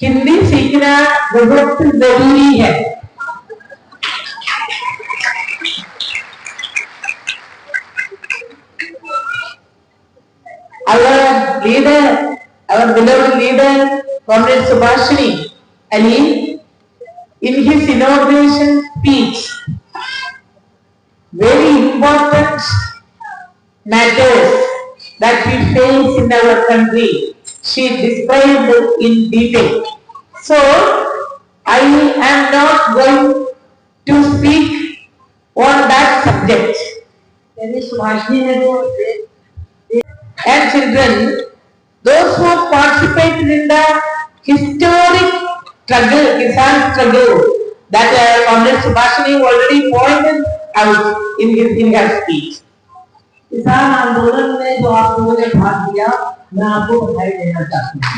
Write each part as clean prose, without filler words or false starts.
हिंदी सीखना बहुत जरूरी है। Our leader, our beloved leader, Comrade Subhashini Ali, in his inauguration speech, very important matters that we face in our country, she described in detail. So, I am not going to speak on that subject. And children, those who participated in the historic struggle, Kisan struggle, that Comrade Subhashini already pointed out in her speech. किसान आंदोलन में जो आप लोगों ने भाग लिया, मैं आपको बधाई देना चाहती हूँ।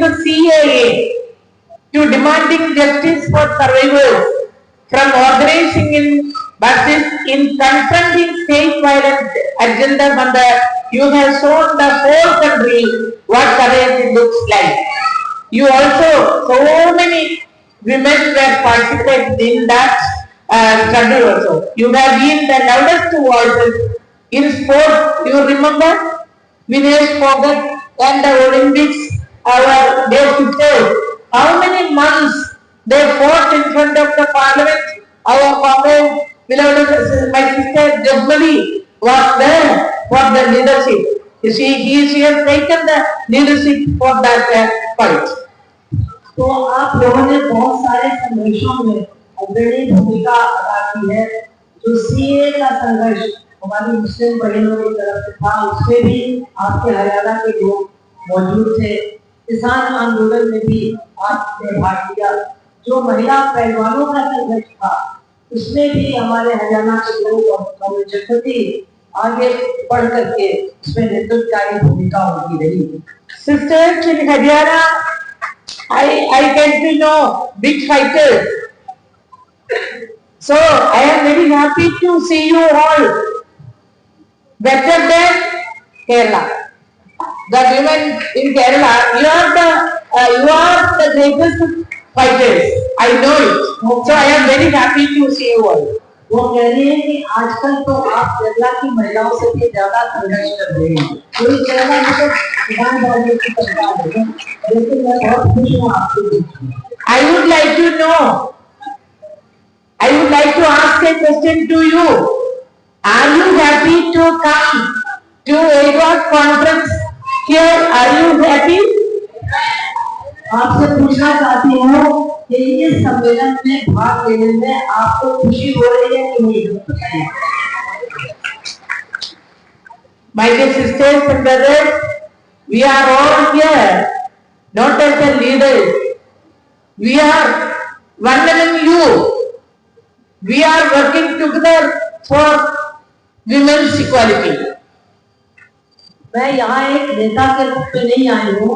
The CAA to demanding justice for survivors, from organizing in buses in confronting state violence agenda, you have shown the whole country what courage looks like. You also, so many women were participated in that struggle also. You have been the loudest voices in sport. You remember Vinesh Phogat and the Olympics, our dear sisters. How many months they fought in front of the parliament? Our comrade, beloved, my sister Jagmali was there for the leadership. She has taken the leadership for that fight. तो आप लोगों ने बहुत सारे संघर्षों में अग्रणी भूमिका अदा की है। जो सीए का संघर्ष हमारी मुस्लिम बहनों की तरफ से था, उसमें भी आपके हरियाणा के लोग मौजूद थे। किसान आंदोलन में भी आपने भाग लिया। जो महिला पहलवानों का संघर्ष था, उसमें भी हमारे हरियाणा के लोग आगे बढ़ करके उसमें नेतृत्वकारी भूमिका उनकी रही। Sisters in Haryana, I get to know big fighters. So I am very happy to see you all better than Kerala. The women in Kerala, you are the greatest fighters. I know it. So I am very happy to see you all. वो कह रही है कि आजकल तो आप केरला की महिलाओं से भी ज्यादा संघर्ष कर रहे हैं। पूरी केरला में तो ईमानदारी की सरकार है, लेकिन मैं बहुत खुश हूँ आपके बीच में। I would like to ask a question to you. Are you happy to come to AWAC conference here? Are you happy? आपसे पूछना चाहती हूँ कि इस सम्मेलन में भाग लेने में आपको खुशी हो रही है कि नहीं? My dear sisters and brothers, we are all here, not as the leaders. We are one among you. We are working together for women's equality. मैं यहाँ एक नेता के रूप में नहीं आई हूँ।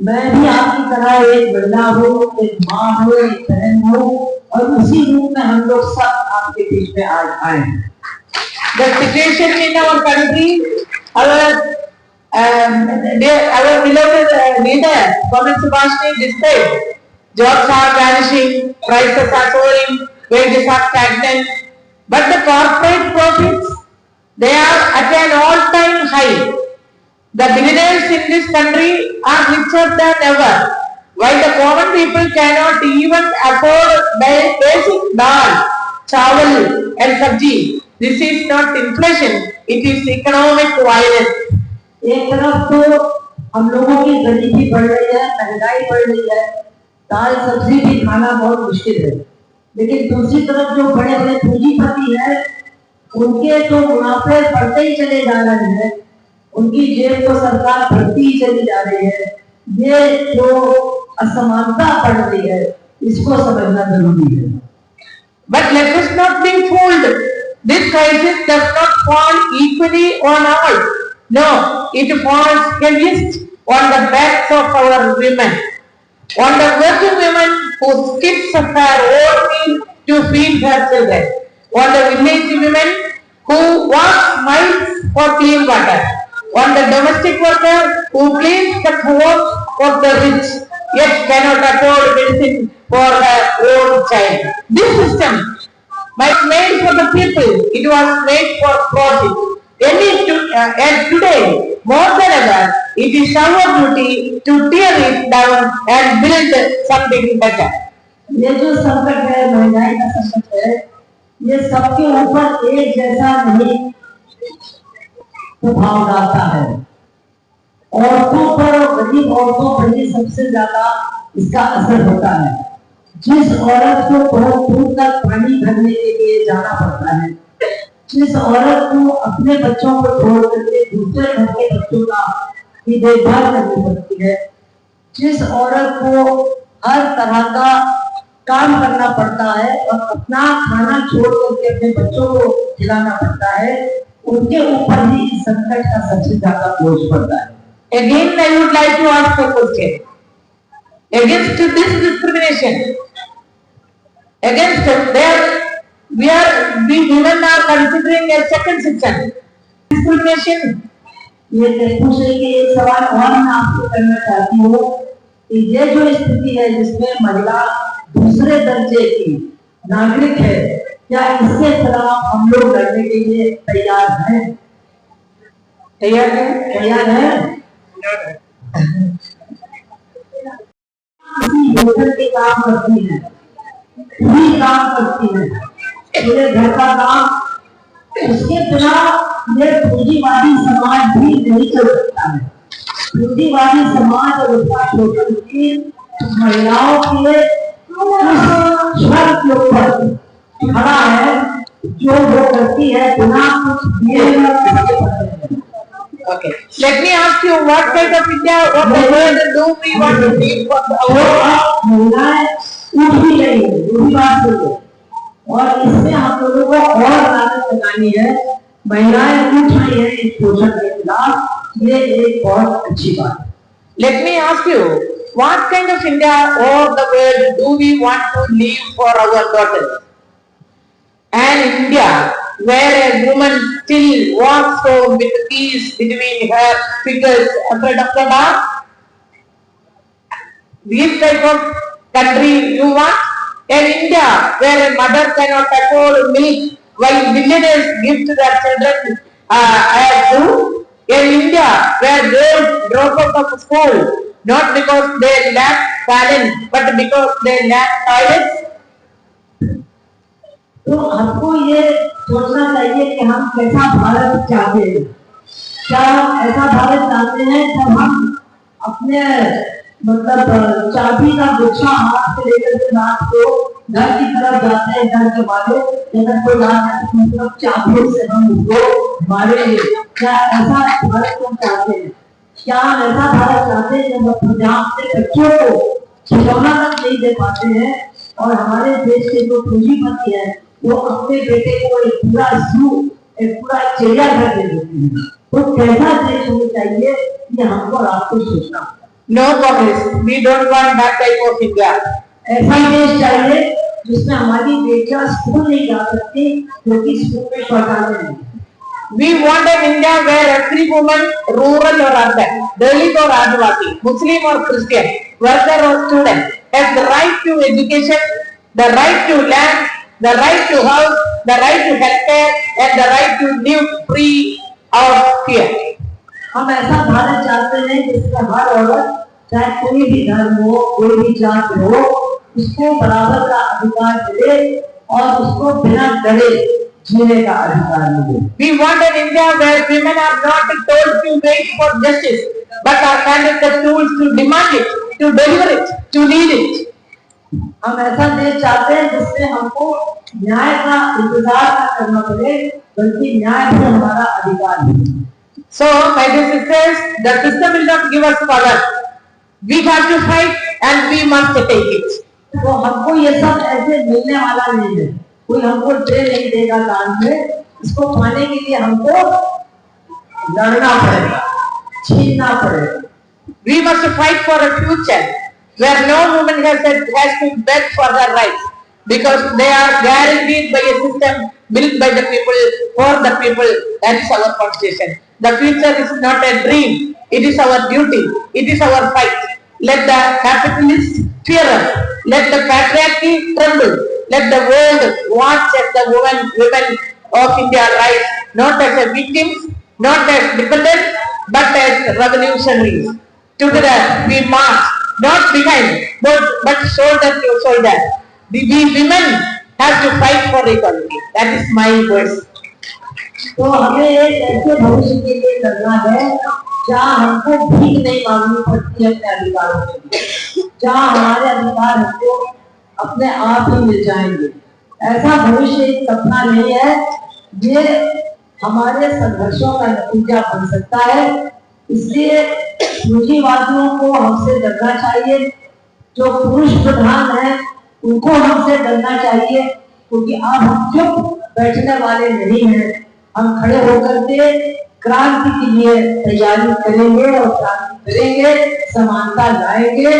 मैं भी आपकी तरह एक महिला हूँ, एक माँ हूँ, एक बहन हूँ, और उसी रूप में हम लोग सब आपके बीच में आज आए हैं। The situation in our country, our beloved leader, Comrade Subhashini described, jobs are vanishing, prices are soaring, wages are stagnant, but the corporate profits, they are at an all-time high. The billionaires in this country are richer than ever, while the common people cannot even afford basic dal, chawal and sabji. This is not inflation, it is economic violence. एक तरफ तो हम लोगों की गरीबी बढ़ रही है, महंगाई बढ़ रही है, दाल सब्जी भी खाना बहुत मुश्किल है, लेकिन दूसरी तरफ जो बड़े बड़े पूंजीपति हैं, उनके तो मुनाफे बढ़ते ही चले जा रहे हैं, उनकी जेब को सरकार भरती ही चली जा रही है। ये जो असमानता बढ़ रही है, इसको समझना जरूरी है। But let us not be fooled. This crisis does not fall equally on all. No, it falls heaviest on the backs of our women, on the working women who skips her own meal to feed her children, on the village women who walk miles for clean water, On the domestic worker who cleans the homes of the rich, yet cannot afford medicine for her own child. This system was made for the people. It was made for profit. And today, more than ever, it is our duty to tear it down and build something better. ये जो संकट है, महंगाई का संकट है, ये सबके ऊपर एक जैसा नहीं प्रभाव डालता है। औरतों पर और गरीब औरतों पर ही सबसे ज्यादा इसका असर होता है। जिस औरत को बहुत दूर तक पानी भरने के लिए जाना पड़ता है, जिस औरत को अपने बच्चों को छोड़ करके दूसरे घर के बच्चों की देखभाल करनी पड़ती है, जिस औरत को हर तरह का काम करना पड़ता है और अपना खाना छोड़ करके अपने बच्चों को खिलाना पड़ता है, उनके ऊपर ही इस संकट का सबसे ज्यादा बोझ पड़ता है। Again, I would like to ask a question. Against this discrimination, against there, we women are considering a second section. Discrimination. ये पूछने के एक सवाल और मैं आपको करना चाहती हूँ कि ये जो स्थिति है जिसमें महिला दूसरे दर्जे की नागरिक है, क्या इसके खिलाफ हम लोग लड़ने के लिए तैयार हैं? तैयार है? तैयार है? किसी होटल के काम करती है, भी काम करती है, पूरे घर का काम, उसके बिना ये पूंजीवादी समाज भी नहीं चल सकता है। पूंजीवादी समाज और उसका शोषण की महिलाओं के के ऊपर खड़ा है, जो वो करती है बिना कुछ दिए। Okay. Let me ask you, what kind of India, what the world do we want to live for our महिलाएं उठ भी रही है, दूसरी बात है, और इसमें हम लोगों को और लागत लगानी है। महिलाएं उठ रही है इस शोषण के खिलाफ, ये एक बहुत अच्छी बात है। Let me ask you, what kind of India or the world do we want to live for our daughters? An India where a woman still walks home with peace between her fingers afraid of the dark? This type of country you want? An India where a mother cannot afford milk while millionaires give to their children as food? An India where girls drop out of school not because they lack talent but because they lack toilets? तो हमको ये सोचना चाहिए कि हम कैसा भारत चाहते हैं। क्या हम ऐसा भारत चाहते हैं जब हम अपने मतलब चाबी का गुच्छा हाथ से लेकर के रात को घर की तरफ जाते हैं, घर के बाहर अगर कोई रात मतलब चाबियों से हम उसको मारेंगे? क्या ऐसा भारत को चाहते हैं? क्या हम ऐसा भारत चाहते हैं जहाँ अपने बच्चों को खिलौना तक नहीं दे पाते हैं और हमारे देश के जो पूंजीपति है वो अपने बेटे को एक पूरा जू, एक पूरा चिड़ियाघर दे देते हैं? तो कैसा देश होना चाहिए ये हमको और आपको सोचना। No progress. We don't want that type of India. ऐसा देश चाहिए जिसमें हमारी बेटियां स्कूल नहीं जा सकती क्योंकि स्कूल में शौचालय नहीं। We want an India where every woman, rural or urban, Dalit or Adivasi, Muslim or Christian, worker or student, has the right to education, the right to land, the right to house, the right to healthcare, and the right to live free of fear. हम ऐसा भारत चाहते हैं जिसमें हर औरत, चाहे कोई भी धर्म हो, कोई भी जाति हो, उसको बराबर का अधिकार मिले और उसको बिना डरे जीने का अधिकार मिले। We want an India where women are not told to wait for justice, but are handed the tools to demand it, to deliver it, to lead it. हम ऐसा देश चाहते हैं जिसमें हमको न्याय का इंतजार न करना पड़े, बल्कि न्याय भी हमारा अधिकार है। So, my dear sisters, the system will not give us power. We have to fight and we must take it. तो हमको ये सब ऐसे मिलने वाला नहीं है, कोई हमको दे नहीं देगा दान में, इसको पाने के लिए हमको लड़ना पड़ेगा, छीनना पड़ेगा। We must fight for a future where no woman has to beg for her rights because they are guaranteed by a system built by the people, for the people. That is our constitution. The future is not a dream. It is our duty. It is our fight. Let the capitalists fear us. Let the patriarchy tremble. Let the world watch as the women of India rise, not as a victims, not as dependents, but as revolutionaries. Together we march, not behind, but shoulder to shoulder. We women have to fight for equality. That is my words. तो हमें एक ऐसे भविष्य के लिए लड़ना है जहाँ हमको भीख नहीं मांगनी पड़ती है अपने अधिकारों के लिए, जहाँ हमारे अधिकार हमको अपने आप ही मिल जाएंगे। ऐसा भविष्य एक सपना नहीं है, ये हमारे संघर्षों का नतीजा बन सकता है। इसलिए पूंजीवादियों को हमसे डरना चाहिए, जो पुरुष प्रधान है उनको हमसे डरना चाहिए, क्योंकि अब हम चुप बैठने वाले नहीं हैं। हम खड़े होकर के क्रांति के लिए तैयारी करेंगे और क्रांति करेंगे, समानता लाएंगे,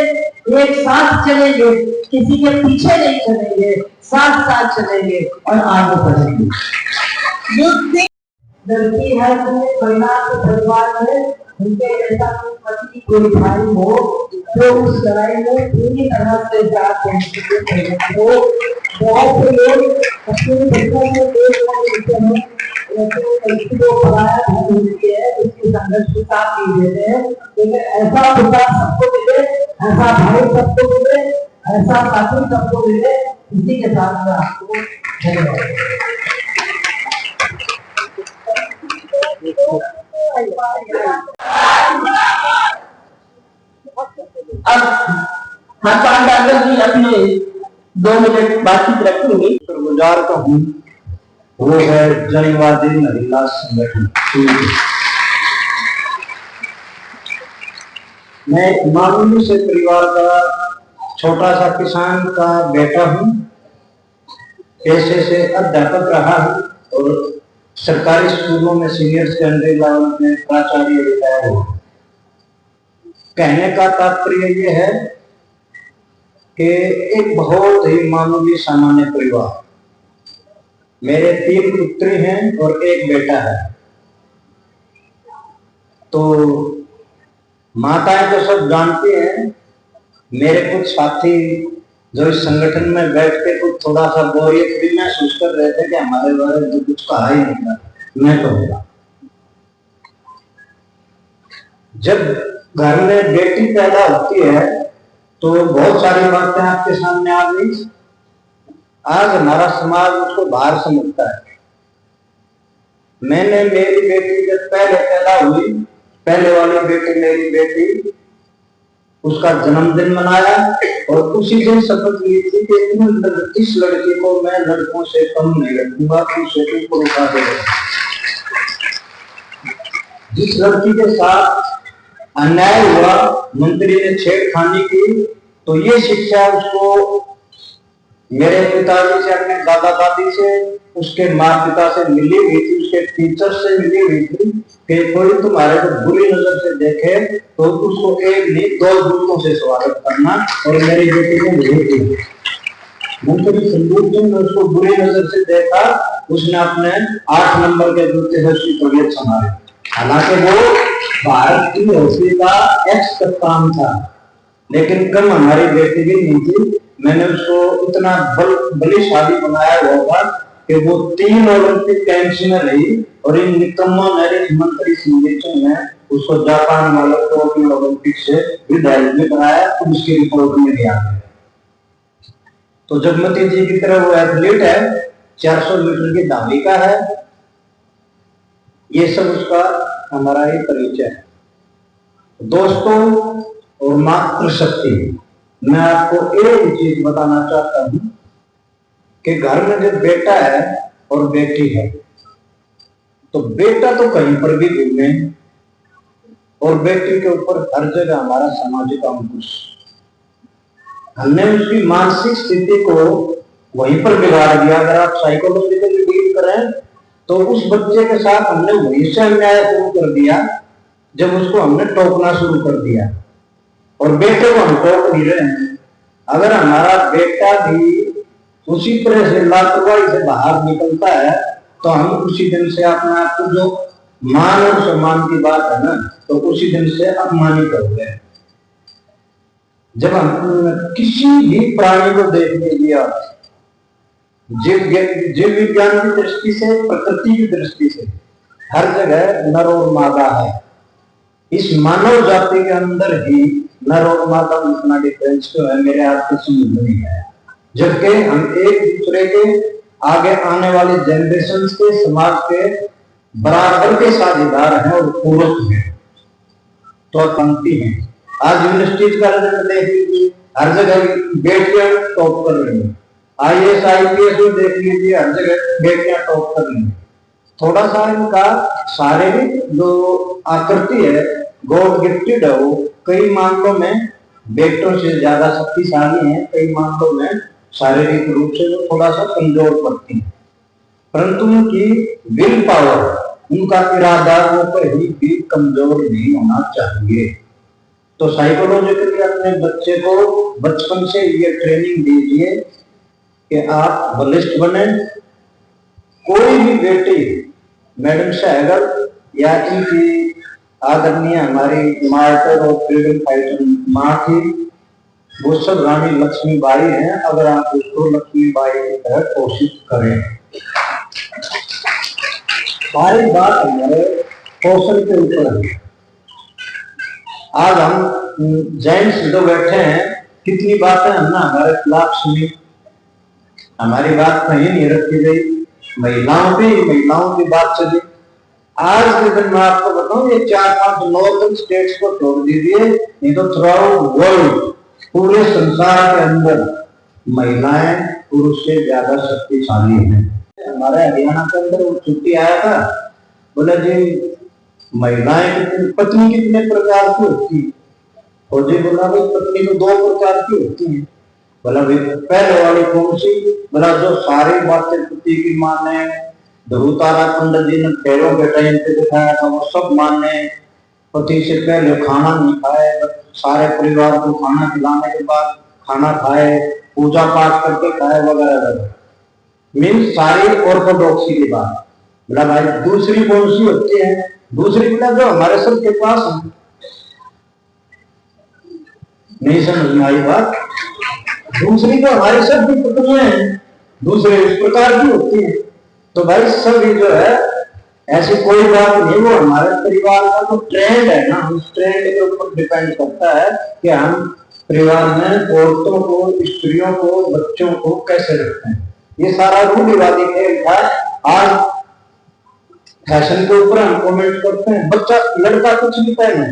एक साथ चलेंगे, किसी के पीछे नहीं चलेंगे, साथ साथ चलेंगे और आगे बढ़ेंगे। लड़की है तो परिवार के परिवार में उनके जैसा कोई पति कोई भाई हो जो उस लड़ाई में पूरी तरह से जात हो। बहुत से लोग अपने बच्चों को देख रहे हैं, को पढ़ाया है, उसकी संघर्ष के साथ ही देते हैं, लेकिन ऐसा पिता सबको मिले, ऐसा भाई सबको मिले, ऐसा साथी सबको मिले, इसी के साथ में आपको अब हरपाल डॉक्टर जी अपने 2 मिनट बातचीत रखेंगे। गुजार का हूँ, वो है जनवादी महिला संगठन। मैं मामूली से परिवार का छोटा सा किसान का बेटा हूँ, पेशे से अध्यापक रहा हूँ और सरकारी स्कूलों में सीनियर सेकेंडरी लेवल में प्राचार्य रिटायर हुआ। कहने का तात्पर्य ये है कि एक बहुत ही मामूली सामान्य परिवार, मेरे 3 पुत्री हैं और 1 बेटा है। तो माताएं तो सब जानती हैं, मेरे कुछ साथी जो इस संगठन में बैठ के कुछ थोड़ा सा बोरियत भी महसूस कर रहे थे कि हमारे बारे में तो कुछ कहा ही नहीं था। मैं कहूँगा जब घर में बेटी पैदा होती है तो बहुत सारी बातें आपके सामने आ गई। आज हमारा समाज उसको बाहर समझता है। मैंने मेरी बेटी जब पहले पैदा हुई, पहले वाली बेटी मेरी बेटी, उसका जन्मदिन मनाया और उसी दिन शपथ ली थी कि इस लड़की को मैं लड़कों से कम नहीं रखूंगा, उसे को रुका देगा। जिस लड़की के साथ अन्याय हुआ, मंत्री ने छेड़खानी की, तो ये शिक्षा उसको मेरे पिताजी से, अपने दादा दादी से, उसके माँ पिता से मिली हुई थी, उसके टीचर से मिली हुई थी कि कोई तुम्हारे को बुरी नजर से देखे तो उसको 1 नहीं 2 जूतों से स्वागत करना। और मेरी बेटी ने भेज दी। मंत्री संदूक जी ने उसको बुरी नजर से देखा, उसने अपने 8 नंबर के जूते से उसकी तबीयत संभाली। हालांकि वो भारत की हॉकी का एक्स कप्तान था, लेकिन कम हमारी बेटी भी नहीं थी। मैंने उसको इतना बलिशाली बनाया हुआ कि वो 3 ओलंपिक गेम्स में रही और इन निकम्मा मेरे मंत्री संगठन में उसको जापान वाले टोक्यो ओलंपिक से भी बनाया, तो उसकी रिपोर्ट में गया। तो जगमती जी की तरह वो एथलीट है, 400 मीटर की धाविका है। ये सब उसका हमारा ही परिचय है। दोस्तों और मातृशक्ति, मैं आपको एक चीज बताना चाहता हूं कि घर में जो बेटा है और बेटी है, तो बेटा तो कहीं पर भी घूमे और बेटी के ऊपर हर जगह हमारा सामाजिक अंकुश। हमने उसकी मानसिक स्थिति को वहीं पर बिगाड़ दिया। अगर आप साइकोलॉजिकली डील करें तो उस बच्चे के साथ हमने वहीं से अन्याय शुरू कर दिया जब उसको हमने टोकना शुरू कर दिया। और बेटे को हम टोक नहीं रहे हैं। अगर हमारा बेटा भी उसी तरह से लापरवाही से बाहर निकलता है तो हम उसी दिन से अपने आप को, जो मान और सम्मान की बात है ना, तो उसी दिन से अपमानित हो गए। जब हम किसी भी प्राणी को देख लीजिए, जीव विज्ञान की दृष्टि से, प्रकृति की दृष्टि से हर जगह नर और मादा है। इस मानव जाति के अंदर ही नर और मादा में इतना डिफरेंस जो है मेरे आपको समझ नहीं है। जबकि हम एक दूसरे के आगे आने वाले जनरेशन के, समाज के बराबर के साझेदार हैं और पूरक हैं, तो पंक्ति हैं। आज यूनिवर्सिटी का रिजल्ट देख लीजिए, हर जगह बेटियां टॉप कर रही हैं। IAS IPS में देख लीजिए, हर जगह बेटियां टॉप कर रही हैं। थोड़ा सा इनका शारीरिक जो आकृति है, गॉड गिफ्टेड है, वो कई मामलों में बेटों से ज्यादा शक्तिशाली है, कई मामलों में शारीरिक रूप से वो थोड़ा सा कमजोर पड़ती है। परंतु उनकी विल पावर, उनका इरादा वो कहीं भी कमजोर नहीं होना चाहिए। तो साइकोलॉजिकली अपने बच्चे को बचपन से ये ट्रेनिंग दीजिए कि आप बलिष्ठ बने। कोई भी बेटी मैडम सहगल या इनकी आदरणीय हमारी मार्टर और फ्रीडम फाइटर माँ थी, वो सब रानी लक्ष्मीबाई हैं। अगर आप उसको लक्ष्मीबाई की तरह कोशिश करें, सारी बात हमारे कौशल के ऊपर है। आज हम जेंट्स जो बैठे हैं, कितनी बातें हमने हमारे खिलाफ सुनी, हमारी बात कहीं नहीं रखी गई, महिलाओं की बात चली। आज के दिन मैं आपको बताऊं, ये 4-5 नॉर्दर्न स्टेट्स को छोड़ दीजिए, नहीं तो थ्रूआउट वर्ल्ड, पूरे संसार के अंदर महिलाएं पुरुष से ज्यादा शक्तिशाली हैं। हमारे हरियाणा के अंदर वो छुट्टी आया था, बोला जी महिलाएं पत्नी कितने प्रकार की होती है? और जी बोला भाई पत्नी तो 2 प्रकार की होती है। बोला भाई पहले वाली कौन सी? बोला जो सारी बातें पति की माने, ध्रुव तारा पंडित जी ने पैरों के टाइम पे दिखाया था वो सब माने, पति से पहले खाना नहीं खाए, सारे परिवार को खाना खिलाने के बाद खाना खाए, पूजा पाठ करके खाए, वगैरह वगैरह, मीन्स सारी ऑर्थोडॉक्सी की बात। बोला भाई दूसरी कौन सी होती है? दूसरी बोला जो हमारे सब के पास है। नहीं समझ में आई बात? दूसरी तो हमारे सब की पत्नियां हैं, दूसरे इस प्रकार की होती है। तो भाई सभी जो है ऐसी कोई बात नहीं, वो हमारे परिवार का जो ट्रेंड है ना, उस ट्रेंड के ऊपर डिपेंड करता है कि हम परिवार में औरतों को, स्त्रियों को, बच्चों को कैसे रखते हैं। ये सारा रूढ़िवादी खेल था। आज फैशन के ऊपर हम कमेंट करते हैं, बच्चा लड़का कुछ नहीं पहने,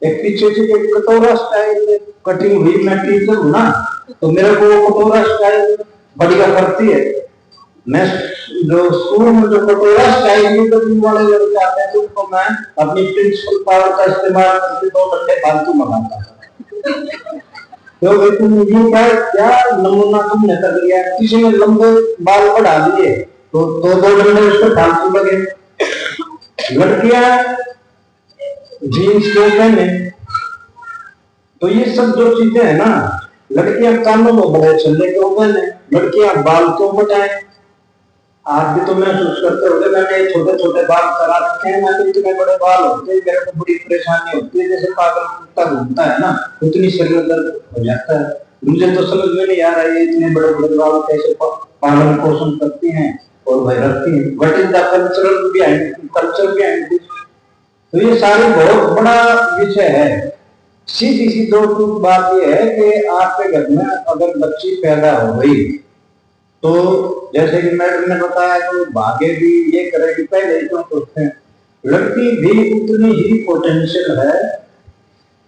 एक पीछे से एक कटोरा स्टाइल कटिंग हुई, मैं टीचर हूं ना, तो मेरे को कटोरा स्टाइल बढ़िया करती है। मैं जो स्कूल में जो कटोरा स्टाइल वाले लड़के आते हैं, उनको मैं अपनी प्रिंसिपल पावर का इस्तेमाल करके 2 घंटे फालतू मंगाता हूँ। तो तुम यूं क्या नमूना तुमने कर लिया, किसी ने लंबे बाल बढ़ा दिए तो 2 घंटे उसको फालतू लगे। लड़कियां जीन्स क्यों पहने? तो ये सब जो चीजें है ना, लड़कियां कानों में बड़े छल्ले क्यों पहने, लड़कियां बाल क्यों बढ़ाएं? आप भी तो महसूस करते होंगे, मैंने छोटे छोटे बाल करा रखे हैं, मैं इतने बड़े बाल होते हैं, मेरे को बड़ी परेशानी होती है, जैसे पागल कुत्ता घूमता है ना, उतनी शरीर दर्द हो जाता है। मुझे तो समझ में नहीं आ रहा है इतने बड़े बड़े बाल कैसे पालन पोषण करती हैं और भाई रखती हैं। What is the cultural behind this? तो ये सारी बहुत बड़ा विषय है। सीधी सी 2 बात ये है कि आपके घर में अगर बच्ची पैदा हो गई तो जैसे कि मैडम ने बताया तो भागेगी, ये करेगी, पहले क्यों सोचते हैं? लड़की भी उतनी ही पोटेंशियल है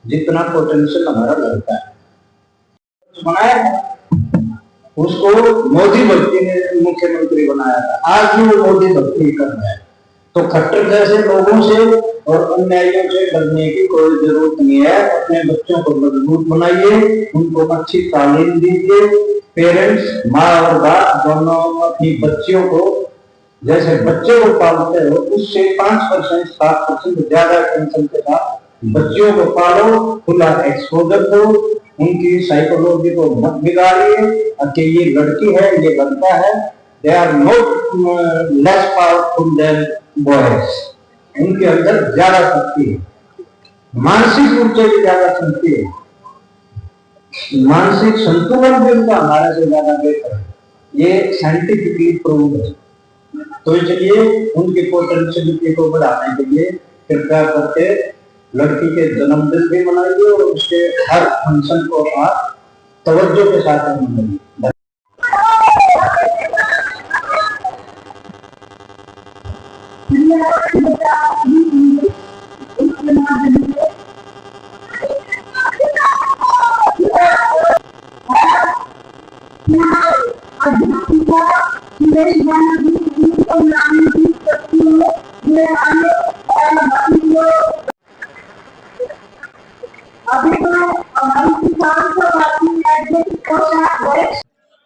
जितना पोटेंशियल हमारा लड़का है। बनाया उसको मोदी भक्ति ने मुख्यमंत्री बनाया था, आज भी वो मोदी भक्ति कर रहा है। तो खट्टर जैसे लोगों से और अन्यायियों से डरने की कोई जरूरत नहीं है। अपने बच्चों को मजबूत बनाइए, उनको अच्छी तालीम दीजिए। पेरेंट्स, माँ और बाप दोनों अपनी बच्चियों को जैसे बच्चे को पालते हो उससे 5% 7% ज्यादा टेंशन के साथ बच्चियों को पालो, खुला एक्सपोजर दो, उनकी साइकोलॉजी को मत बिगाड़िए कि ये लड़की है ये लड़का है। They are not less powerful than boys. उनके अंदर ज्यादा शक्ति है, मानसिक रूप से भी ज्यादा शक्ति है, मानसिक संतुलन भी उनका हमारे से ज्यादा बेहतर है। ये साइंटिफिकली प्रूव है। तो इसलिए उनकी पोटेंशियलिटी को बढ़ाने के लिए कृपया करके लड़की के जन्मदिन भी मनाइए और उसके हर फंक्शन को आप तवज्जो के साथ मनाइए।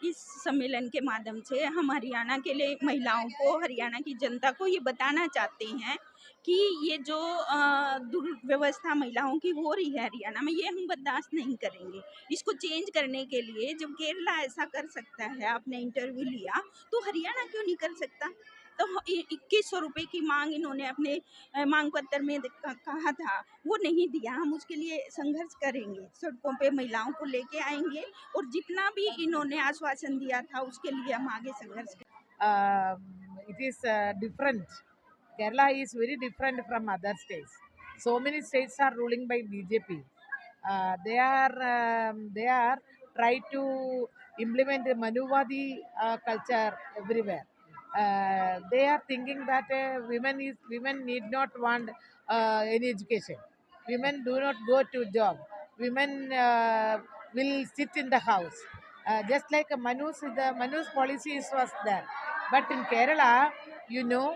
इस सम्मेलन के माध्यम से हम हरियाणा के लिए महिलाओं को, हरियाणा की जनता को ये बताना चाहते हैं कि ये जो दुर्व्यवस्था महिलाओं की हो रही है हरियाणा में, ये हम बर्दाश्त नहीं करेंगे। इसको चेंज करने के लिए जब केरला ऐसा कर सकता है, आपने इंटरव्यू लिया, तो हरियाणा क्यों नहीं कर सकता? तो 2100 रुपये की मांग इन्होंने अपने मांग पत्र में कहा था, वो नहीं दिया। हम उसके लिए संघर्ष करेंगे, सड़कों पे महिलाओं को लेके आएंगे और जितना भी इन्होंने आश्वासन दिया था उसके लिए हम आगे संघर्ष करेंगे। It is different. Kerala is very different from other states. So many states are ruling by BJP. They are try to implement the Manuvadi culture everywhere. They are thinking that women need not want any education. Women do not go to job. Women will sit in the house. Just like Manu's policies was there. But in Kerala, you know,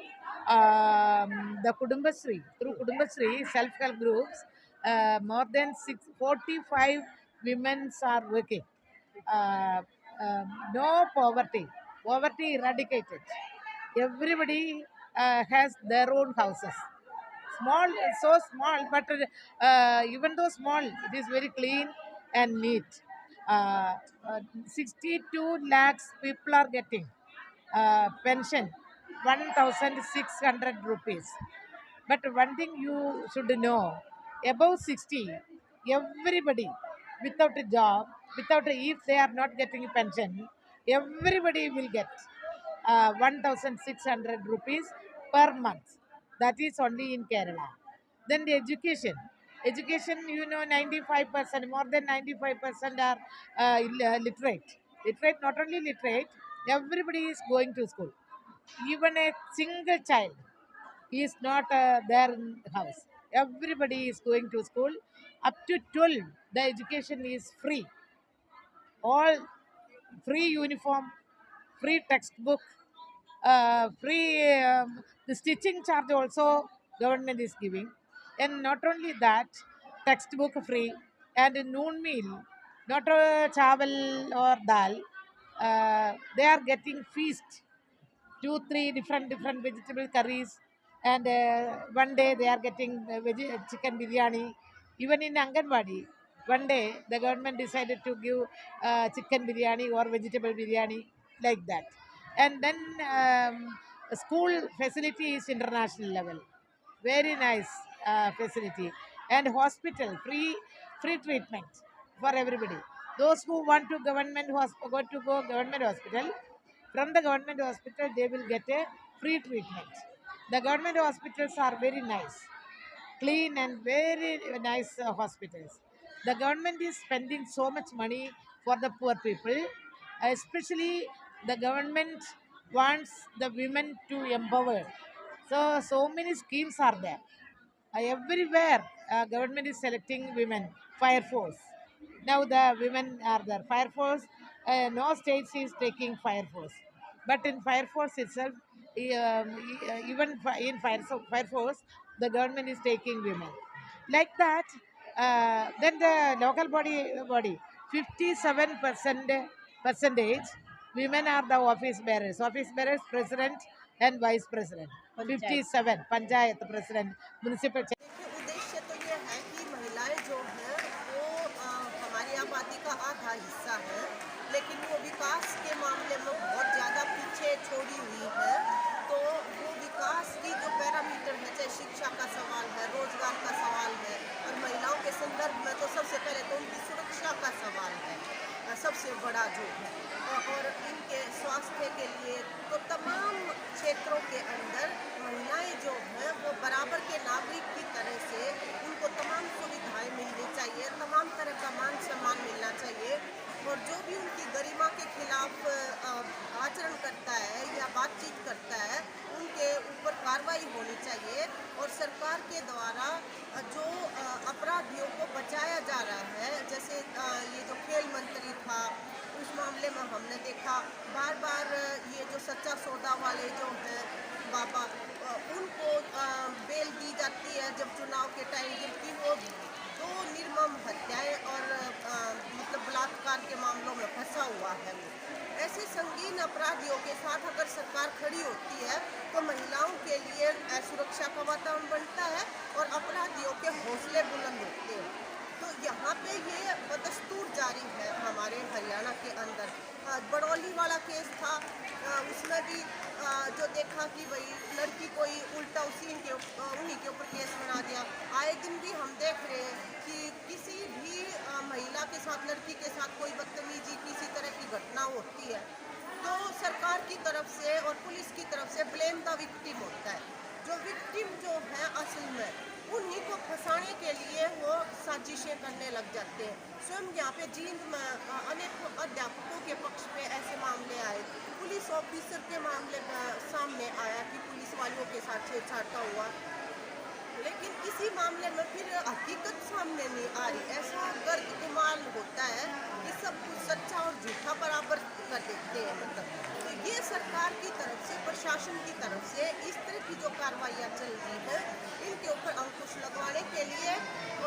the Kudumbasri, through Kudumbasri self-help groups, more than 45 women are working. No poverty eradicated. Everybody has their own houses. Small, so small, but even though small, it is very clean and neat. 62 lakhs people are getting pension, 1,600 rupees. But one thing you should know, above 60, everybody without a job, if they are not getting a pension, everybody will get 1,600 rupees per month. That is only in Kerala. Then the education, you know, 95%, more than 95% are literate. Literate, not only literate, everybody is going to school. Even a single child is not there in the house. Everybody is going to school. Up to 12, the education is free. All free uniform, free textbook, free the stitching charge also government is giving. And not only that, textbook free and noon meal, not chawal or dal. They are getting feast, 2-3 different vegetable curries, and one day they are getting chicken biryani. Even in Anganwadi, one day the government decided to give chicken biryani or vegetable biryani, like that. And then school facility is international level, very nice facility. And hospital, free treatment for everybody. Those who want to go government hospital, from the government hospital they will get a free treatment. The government hospitals are very nice, clean and very nice hospitals. The government is spending so much money for the poor people, especially the government wants the women to empower. So many schemes are there. Everywhere government is selecting women. Fire force. Now the women are there. Fire force. No states is taking fire force, but in fire force itself, even in fire force, the government is taking women. Like that, then the local body 57% women are the office bearers. Office bearers, president and vice president. 57 panchayat president, municipal देखिए उद्देश्य तो ये है कि महिलाएं जो हैं वो हमारे यहाँ आती हिस्सा है, लेकिन वो विकास के मामले में बहुत ज़्यादा पीछे छोड़ी हुई है। तो वो विकास की जो पैरामीटर है, चाहे शिक्षा का सवाल है, रोजगार का सवाल है, और महिलाओं के संदर्भ में तो सबसे पहले तो उनकी सुरक्षा का सवाल है सबसे बड़ा जो है, और इनके स्वास्थ्य के लिए तो तमाम क्षेत्रों के अंदर महिलाएं जो हैं वो बराबर के नागरिक की तरह से उनको तमाम सुविधाएं मिलनी चाहिए, तमाम तरह का मान सम्मान मिलना चाहिए, और जो भी उनकी गरिमा के खिलाफ आचरण करता है या बातचीत करता है उनके ऊपर कार्रवाई होनी चाहिए। और सरकार के द्वारा जो अपराधियों को बचाया जा रहा है, जैसे ये जो खेल मंत्री था उस मामले में हमने देखा बार बार ये जो सच्चा सौदा वाले जो हैं बाबा, उनको बेल दी जाती है जब चुनाव के टाइम, जबकि वो 2 निर्मम हत्याएं और मतलब बलात्कार के मामलों में फंसा हुआ है। ऐसे संगीन अपराधियों के साथ अगर सरकार खड़ी होती है तो महिलाओं के लिए सुरक्षा का वातावरण बनता है और अपराधियों के हौसले बुलंद होते हैं। तो यहाँ पे ये बदस्तूर जारी है हमारे हरियाणा के अंदर। बड़ौली वाला केस था, उसमें भी जो देखा कि भाई लड़की कोई उल्टा उन्हीं के ऊपर केस बना दिया। आए दिन भी हम देख रहे हैं कि किसी भी महिला के साथ, लड़की के साथ कोई बदतमीजी, किसी तरह की घटना होती है तो सरकार की तरफ से और पुलिस की तरफ से ब्लेम द विक्टिम होता है। जो विक्टिम जो है असल में उन्हीं को फंसाने के लिए वो साजिशें करने लग जाते हैं। स्वयं यहाँ पे जींद में अनेक अध्यापकों के पक्ष पे ऐसे मामले आए, पुलिस ऑफिसर के मामले सामने आया कि पुलिस वालों के साथ छेड़छाड़ का हुआ, लेकिन इसी मामले में फिर हकीकत सामने नहीं आ रही। ऐसा गर्द गुमान होता है कि सब कुछ सच्चा और झूठा बराबर कर देते हैं। मतलब तो ये सरकार की तरफ से, प्रशासन की तरफ से इस तरह की जो कार्रवाइयाँ चल रही है इनके ऊपर अंकुश लगवाने के लिए,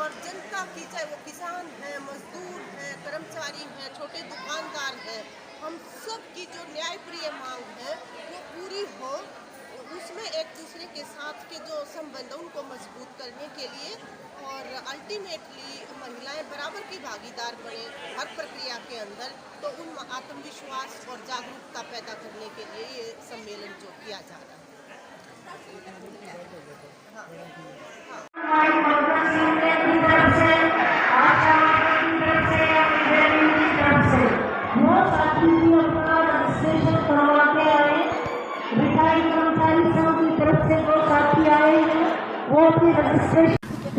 और जनता की, चाहे वो किसान हैं, मजदूर हैं, कर्मचारी हैं, छोटे दुकानदार हैं, हम सब की जो न्यायप्रिय मांग है वो पूरी हो, उसमें एक दूसरे के साथ के जो संबंध उनको मजबूत करने के लिए, और अल्टीमेटली महिलाएं बराबर की भागीदार बने हर प्रक्रिया के अंदर, तो उन आत्मविश्वास और जागरूकता पैदा करने के लिए ये सम्मेलन जो किया जा रहा है।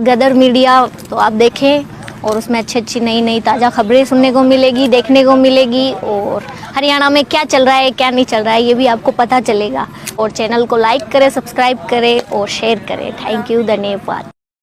गदर मीडिया तो आप देखें और उसमें अच्छी अच्छी नई नई ताज़ा खबरें सुनने को मिलेगी, देखने को मिलेगी, और हरियाणा में क्या चल रहा है क्या नहीं चल रहा है ये भी आपको पता चलेगा। और चैनल को लाइक करें, सब्सक्राइब करें और शेयर करें। थैंक यू, धन्यवाद।